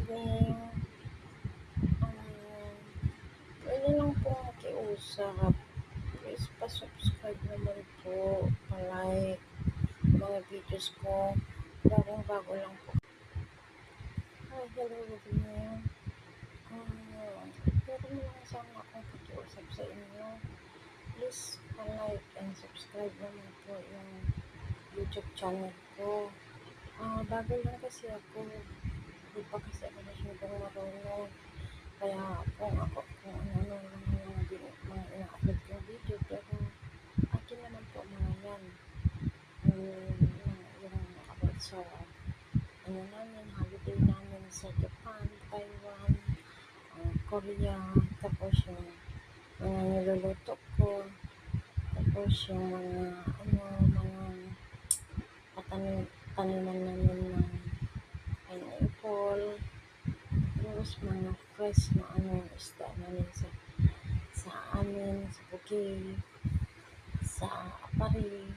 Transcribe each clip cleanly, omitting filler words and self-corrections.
morning. Pwede lang po makiusap. Please pa-subscribe naman po, pa-like mga videos ko. Bagong-bago lang po. Hi, hello, good morning. Pwede mo lang sana akong pakiusap sa inyo. Please pa-like and subscribe naman po yung YouTube channel ko. Bago lang kasi ako. Hindi pa kasi ako masyadong marunong. Kaya kung ano lang yung mga ina-upload kong video, pero akin naman po mga yan. Yung about sa namin, holiday namin sa Japan, Taiwan, Korea, tapos yung mga niluluto ko, tapos yung mga taniman namin ng pineapple, tapos mga fresh na isda namin sa amin, sa bukid, sa apari.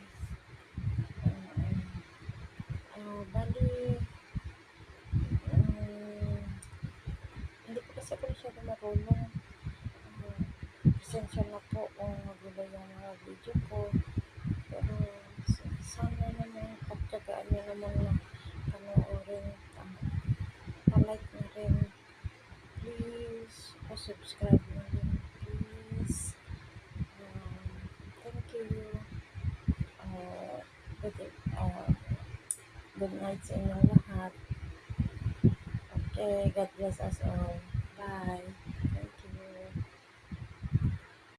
Bali, hindi ko kasi ako masyado marunong. Pasensya na po kung magulo yung mga video ko. Pero sana naman pagtyagaan nyo naman na panoorin. Pa-like na rin. Please, pa-subscribe na rin. Please. Thank you. Good night sa inyong lahat. Okay, God bless us all. Bye.